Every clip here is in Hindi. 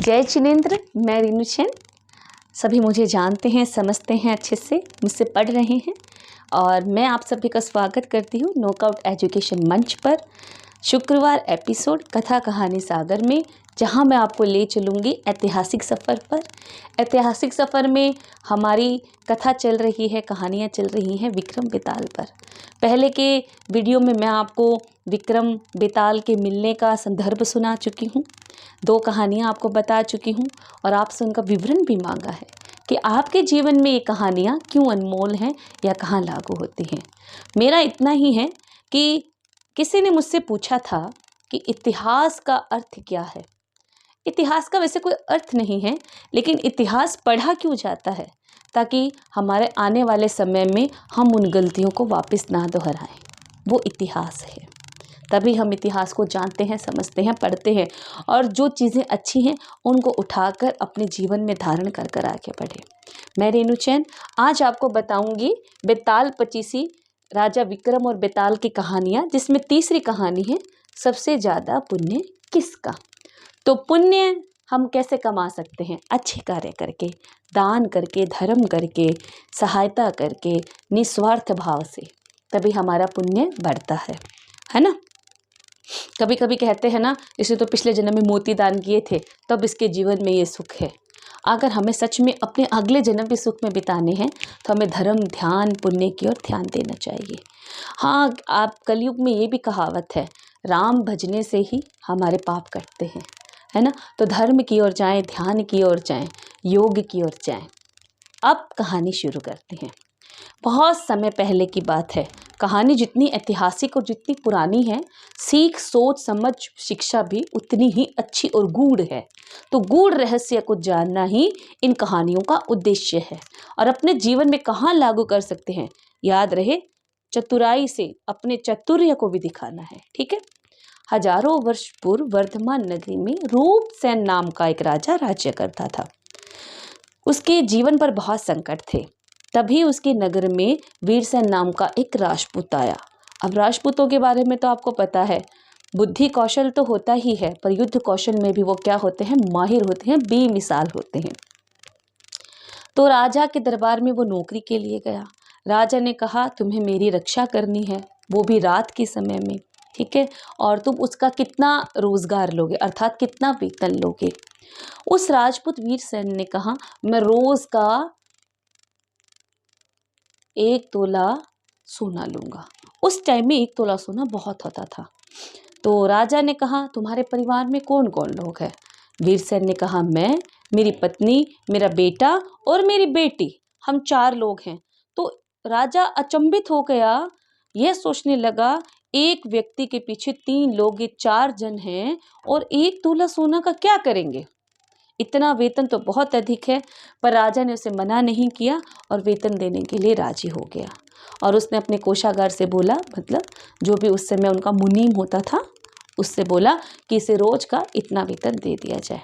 जय जिनेंद्र। मैं रीनू सेन। सभी मुझे जानते हैं, समझते हैं, अच्छे से मुझसे पढ़ रहे हैं और मैं आप सभी का स्वागत करती हूँ नॉकआउट एजुकेशन मंच पर शुक्रवार एपिसोड कथा कहानी सागर में, जहाँ मैं आपको ले चलूँगी ऐतिहासिक सफ़र पर। ऐतिहासिक सफ़र में हमारी कथा चल रही है, कहानियाँ चल रही हैं विक्रम बेताल पर। पहले के वीडियो में मैं आपको विक्रम बेताल के मिलने का संदर्भ सुना चुकी हूँ, 2 कहानियाँ आपको बता चुकी हूँ और आपसे उनका विवरण भी मांगा है कि आपके जीवन में ये कहानियाँ क्यों अनमोल हैं या कहाँ लागू होती हैं। मेरा इतना ही है कि किसी ने मुझसे पूछा था कि इतिहास का अर्थ क्या है। इतिहास का वैसे कोई अर्थ नहीं है, लेकिन इतिहास पढ़ा क्यों जाता है ताकि हमारे आने वाले समय में हम उन गलतियों को वापस ना दोहराएं। वो इतिहास है, तभी हम इतिहास को जानते हैं, समझते हैं, पढ़ते हैं और जो चीज़ें अच्छी हैं उनको उठाकर अपने जीवन में धारण कर कर आगे बढ़े। मैं रीनू सेन आज आपको बताऊंगी बेताल पचीसी, राजा विक्रम और बेताल की कहानियाँ, जिसमें तीसरी कहानी है सबसे ज़्यादा पुण्य किसका। तो पुण्य हम कैसे कमा सकते हैं? अच्छे कार्य करके, दान करके, धर्म करके, सहायता करके, निस्वार्थ भाव से, तभी हमारा पुण्य बढ़ता है ना। कभी कभी कहते हैं ना, इसे तो पिछले जन्म में मोती दान किए थे तब इसके जीवन में ये सुख है। अगर हमें सच में अपने अगले जन्म भी सुख में बिताने हैं तो हमें धर्म, ध्यान, पुण्य की ओर ध्यान देना चाहिए। हाँ, आप कलयुग में ये भी कहावत है, राम भजने से ही हमारे पाप कटते हैं, है ना। तो धर्म की ओर जाएं, ध्यान की ओर जाएं, योग की ओर जाएं। अब कहानी शुरू करते हैं। बहुत समय पहले की बात है। कहानी जितनी ऐतिहासिक और जितनी पुरानी है, सीख, सोच, समझ, शिक्षा भी उतनी ही अच्छी और गूढ़ है। तो गूढ़ रहस्य को जानना ही इन कहानियों का उद्देश्य है और अपने जीवन में कहाँ लागू कर सकते हैं, याद रहे, चतुराई से अपने चातुर्य को भी दिखाना है, ठीक है। हजारों वर्ष पूर्व वर्धमान नगरी में रूपसेन नाम का एक राजा राज्य करता था। उसके जीवन पर बहुत संकट थे। तभी उसके नगर में वीरसेन नाम का एक राजपूत आया। अब राजपूतों के बारे में तो आपको पता है, बुद्धि कौशल तो होता ही है, पर युद्ध कौशल में भी वो क्या होते हैं? माहिर होते हैं, बेमिसाल होते हैं। तो राजा के दरबार में वो नौकरी के लिए गया। राजा ने कहा, तुम्हें मेरी रक्षा करनी है, वो भी रात के समय में, ठीक है, और तुम उसका कितना रोजगार लोगे, अर्थात कितना वेतन लोगे। उस राजपूत वीरसेन ने कहा, मैं रोज का 1 तोला सोना लूंगा। उस टाइम में 1 तोला सोना बहुत होता था। तो राजा ने कहा, तुम्हारे परिवार में कौन कौन लोग हैं? वीरसेन ने कहा, मैं, मेरी पत्नी, मेरा बेटा और मेरी बेटी, हम 4 लोग हैं। तो राजा अचंभित हो गया, यह सोचने लगा, एक व्यक्ति के पीछे 3 लोग, ये 4 जन हैं और 1 तोला सोना का क्या करेंगे? इतना वेतन तो बहुत अधिक है। पर राजा ने उसे मना नहीं किया और वेतन देने के लिए राजी हो गया। और उसने अपने कोषागार से बोला, मतलब जो भी उस समय उनका मुनीम होता था, उससे बोला कि इसे रोज का इतना वेतन दे दिया जाए।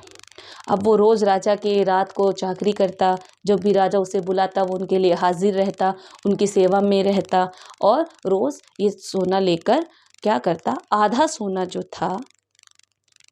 अब वो रोज राजा के रात को चाकरी करता, जब भी राजा उसे बुलाता वो उनके लिए हाजिर रहता, उनकी सेवा में रहता और रोज ये सोना लेकर क्या करता, आधा सोना जो था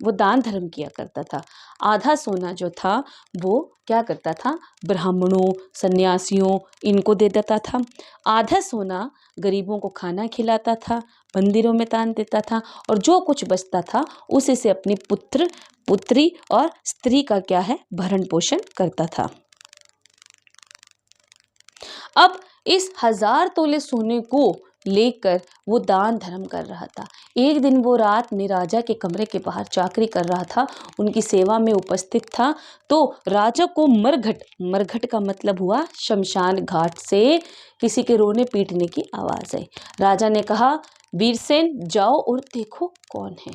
वो दान धर्म किया करता था, आधा सोना जो था वो क्या करता था, ब्राह्मणों, सन्यासियों, इनको दे देता था। आधा सोना गरीबों को खाना खिलाता था, मंदिरों में दान देता था और जो कुछ बचता था उसी से अपनी पुत्र, पुत्री और स्त्री का क्या है, भरण पोषण करता था। अब इस 1000 तोले सोने को लेकर वो दान धर्म कर रहा था। एक दिन वो रात में राजा के कमरे के बाहर चाकरी कर रहा था, उनकी सेवा में उपस्थित था। तो राजा को मरघट, मरघट का मतलब हुआ शमशान घाट से किसी के रोने पीटने की आवाज़ आई। राजा ने कहा, वीरसेन जाओ और देखो कौन है।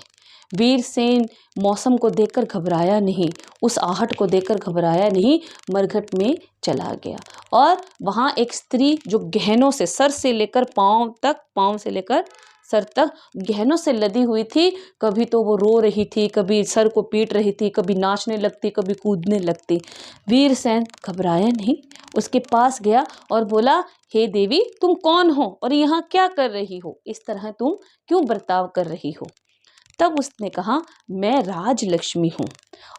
वीरसेन मौसम को देखकर घबराया नहीं, उस आहट को देखकर घबराया नहीं, मरघट में चला गया और वहाँ एक स्त्री जो गहनों से, सर से लेकर पाँव तक, पाँव से लेकर सर तक गहनों से लदी हुई थी। कभी तो वो रो रही थी, कभी सर को पीट रही थी, कभी नाचने लगती, कभी कूदने लगती। वीरसेन घबराया नहीं, उसके पास गया और बोला, हे देवी, तुम कौन हो और यहाँ क्या कर रही हो? इस तरह तुम क्यों बर्ताव कर रही हो? तब उसने कहा, मैं राजलक्ष्मी हूँ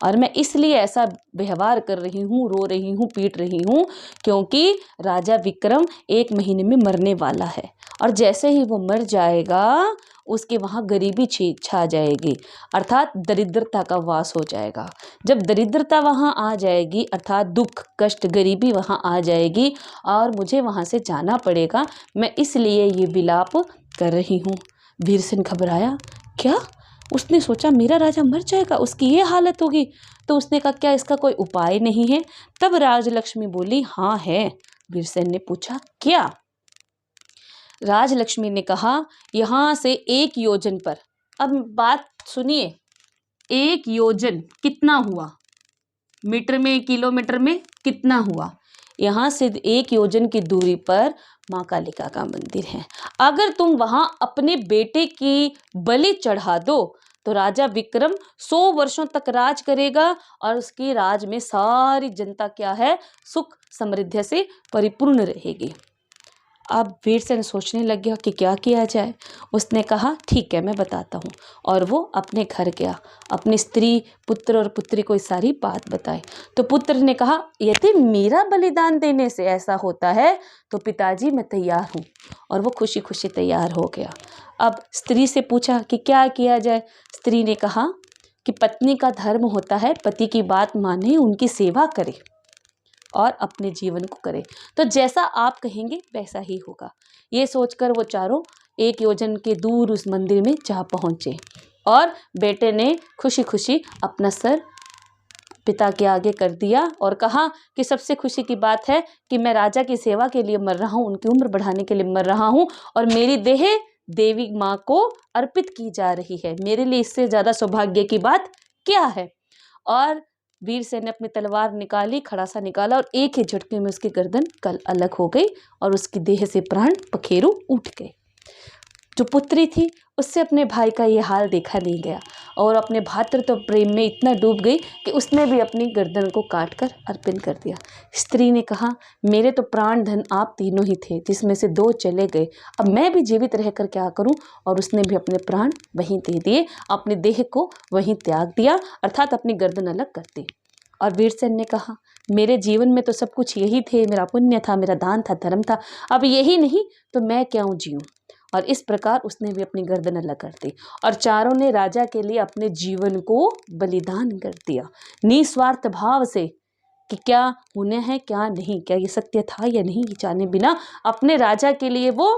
और मैं इसलिए ऐसा व्यवहार कर रही हूँ, रो रही हूँ, पीट रही हूँ, क्योंकि राजा विक्रम 1 महीने में मरने वाला है और जैसे ही वो मर जाएगा उसके वहाँ गरीबी छा जाएगी, अर्थात दरिद्रता का वास हो जाएगा। जब दरिद्रता वहाँ आ जाएगी अर्थात दुख, कष्ट, गरीबी वहाँ आ जाएगी और मुझे वहाँ से जाना पड़ेगा, मैं इसलिए ये विलाप कर रही हूँ। वीरसेन घबराया। क्या? उसने सोचा मेरा राजा मर जाएगा, उसकी ये हालत होगी। तो उसने कहा, क्या इसका कोई उपाय नहीं है? तब राजलक्ष्मी बोली, हाँ है। वीरसेन ने पूछा, क्या? राजलक्ष्मी ने कहा, यहाँ से 1 योजन पर, अब बात सुनिए, 1 योजन कितना हुआ? मीटर में, किलोमीटर में कितना हुआ? यहाँ से 1 योजन की दूरी पर माँ कालिका का मंदिर है। अगर तुम वहां अपने बेटे की बलि चढ़ा दो तो राजा विक्रम 100 वर्षों तक राज करेगा और उसकी राज में सारी जनता क्या है, सुख समृद्धि से परिपूर्ण रहेगी। अब वीरसेन सोचने लग गया कि क्या किया जाए। उसने कहा, ठीक है, मैं बताता हूँ। और वो अपने घर गया, अपनी स्त्री, पुत्र और पुत्री को सारी बात बताई। तो पुत्र ने कहा, यदि मेरा बलिदान देने से ऐसा होता है तो पिताजी मैं तैयार हूँ। और वो खुशी खुशी तैयार हो गया। अब स्त्री से पूछा कि क्या किया जाए। स्त्री ने कहा कि पत्नी का धर्म होता है पति की बात माने, उनकी सेवा करे और अपने जीवन को करे। तो जैसा आप कहेंगे वैसा ही होगा। ये सोचकर वो चारों 1 योजन के दूर उस मंदिर में जा पहुंचे और बेटे ने खुशी खुशी अपना सर पिता के आगे कर दिया और कहा कि सबसे खुशी की बात है कि मैं राजा की सेवा के लिए मर रहा हूँ, उनकी उम्र बढ़ाने के लिए मर रहा हूँ और मेरी देह देवी माँ को अर्पित की जा रही है। मेरे लिए इससे ज़्यादा सौभाग्य की बात क्या है? और वीरसेन ने अपनी तलवार निकाली, खड़ासा निकाला और एक ही झटके में उसकी गर्दन कल अलग हो गई और उसकी देह से प्राण पखेरु उठ गए। जो पुत्री थी उससे अपने भाई का ये हाल देखा नहीं गया और अपने भातृत्व प्रेम में इतना डूब गई कि उसने भी अपनी गर्दन को काटकर अर्पण कर दिया। स्त्री ने कहा, मेरे तो प्राण धन आप तीनों ही थे, जिसमें से 2 चले गए, अब मैं भी जीवित रहकर क्या करूं? और उसने भी अपने प्राण वहीं दे दिए, अपने देह को वहीं त्याग दिया, अर्थात अपनी गर्दन अलग कर दी। और वीरसेन ने कहा, मेरे जीवन में तो सब कुछ यही थे, मेरा पुण्य था, मेरा दान था, धर्म था, अब यही नहीं तो मैं क्यों जीऊं? और इस प्रकार उसने भी अपनी गर्दन अलग कर दी और चारों ने राजा के लिए अपने जीवन को बलिदान कर दिया, निस्वार्थ भाव से कि क्या पुण्य है क्या नहीं, क्या ये सत्य था या नहीं, ये जाने बिना अपने राजा के लिए वो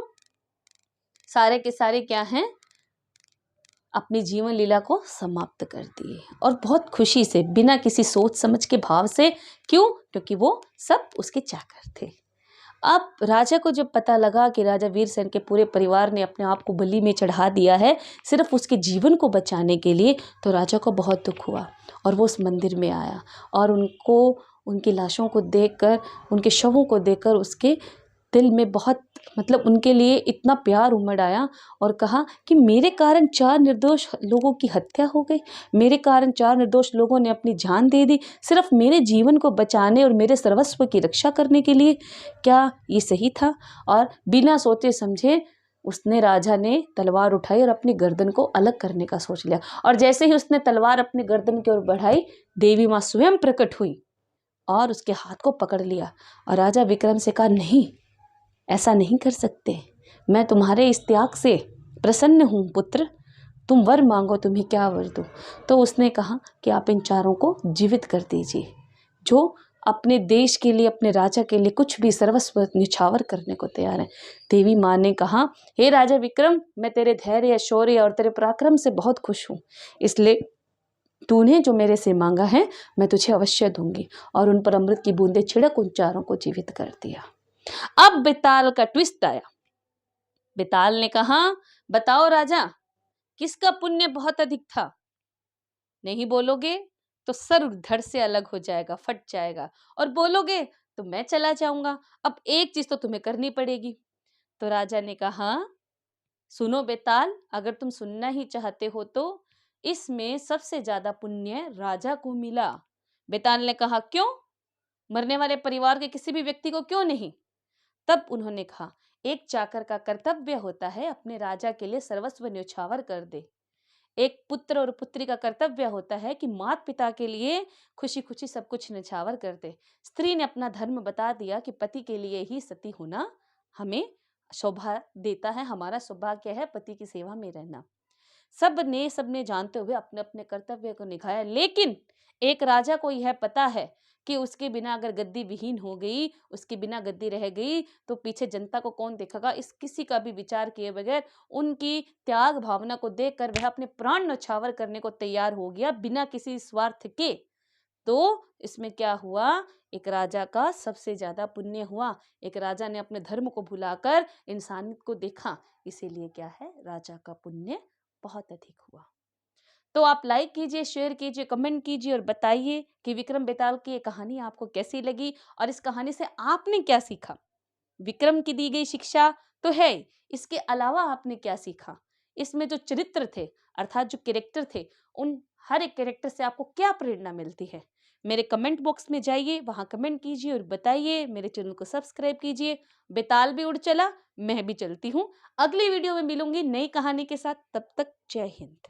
सारे के सारे क्या हैं, अपनी जीवन लीला को समाप्त कर दिए और बहुत खुशी से, बिना किसी सोच समझ के भाव से। क्यों? क्योंकि वो सब उसके चाकर थे। अब राजा को जब पता लगा कि राजा वीरसेन के पूरे परिवार ने अपने आप को बलि में चढ़ा दिया है सिर्फ उसके जीवन को बचाने के लिए, तो राजा को बहुत दुख हुआ और वो उस मंदिर में आया और उनको, उनकी लाशों को देखकर, उनके शवों को देखकर उसके दिल में बहुत, मतलब उनके लिए इतना प्यार उमड़ आया और कहा कि मेरे कारण 4 निर्दोष लोगों की हत्या हो गई, मेरे कारण 4 निर्दोष लोगों ने अपनी जान दे दी, सिर्फ मेरे जीवन को बचाने और मेरे सर्वस्व की रक्षा करने के लिए। क्या ये सही था? और बिना सोचे समझे उसने, राजा ने तलवार उठाई और अपनी गर्दन को अलग करने का सोच लिया और जैसे ही उसने तलवार अपनी गर्दन की ओर बढ़ाई, देवी माँ स्वयं प्रकट हुई और उसके हाथ को पकड़ लिया और राजा विक्रम से कहा, नहीं, ऐसा नहीं कर सकते, मैं तुम्हारे इस त्याग से प्रसन्न हूँ पुत्र, तुम वर मांगो, तुम्हें क्या वर दूँ? तो उसने कहा कि आप इन चारों को जीवित कर दीजिए, जो अपने देश के लिए, अपने राजा के लिए कुछ भी सर्वस्व निछावर करने को तैयार है। देवी माँ ने कहा, हे राजा विक्रम, मैं तेरे धैर्य, शौर्य और तेरे पराक्रम से बहुत खुश हूँ, इसलिए तूने जो मेरे से मांगा है मैं तुझे अवश्य दूंगी। और उन पर अमृत की बूंदें छिड़क उन चारों को जीवित कर दिया। अब बेताल का ट्विस्ट आया। बेताल ने कहा, बताओ राजा, किसका पुण्य बहुत अधिक था? नहीं बोलोगे तो सर धड़ से अलग हो जाएगा, फट जाएगा, और बोलोगे तो मैं चला जाऊंगा। अब एक चीज तो तुम्हें करनी पड़ेगी। तो राजा ने कहा, सुनो बेताल, अगर तुम सुनना ही चाहते हो तो इसमें सबसे ज्यादा पुण्य राजा को मिला। बेताल ने कहा, क्यों? मरने वाले परिवार के किसी भी व्यक्ति को क्यों नहीं? तब उन्होंने कहा, एक चाकर का कर्तव्य होता है अपने राजा के लिए सर्वस्व न्यौछावर कर दे। एक पुत्र और पुत्री का कर्तव्य होता है कि माता पिता के लिए खुशी खुशी सब कुछ न्यौछावर कर दे। स्त्री ने अपना धर्म बता दिया कि पति के लिए ही सती होना हमें शोभा देता है, हमारा सौभाग्य है पति की सेवा में रहना। सबने जानते हुए अपने अपने कर्तव्य को निभाया, लेकिन एक राजा को यह पता है कि उसके बिना अगर गद्दी विहीन हो गई, उसके बिना गद्दी रह गई तो पीछे जनता को कौन देखेगा। इस किसी का भी विचार किए बगैर उनकी त्याग भावना को देखकर वह अपने प्राण न्यौछावर करने को तैयार हो गया बिना किसी स्वार्थ के। तो इसमें क्या हुआ, एक राजा का सबसे ज्यादा पुण्य हुआ। एक राजा ने अपने धर्म को भुलाकर इंसानियत को देखा, इसीलिए क्या है, राजा का पुण्य बहुत अधिक हुआ। तो आप लाइक कीजिए, शेयर कीजिए, कमेंट कीजिए और बताइए कि विक्रम बेताल की ये कहानी आपको कैसी लगी और इस कहानी से आपने क्या सीखा। विक्रम की दी गई शिक्षा तो है, इसके अलावा आपने क्या सीखा। इसमें जो चरित्र थे अर्थात जो कैरेक्टर थे, उन हर एक कैरेक्टर से आपको क्या प्रेरणा मिलती है। मेरे कमेंट बॉक्स में जाइए, वहां कमेंट कीजिए और बताइए। मेरे चैनल को सब्सक्राइब कीजिए। बेताल भी उड़ चला, मैं भी चलती हूँ। अगली वीडियो में मिलूंगी नई कहानी के साथ, तब तक जय हिंद।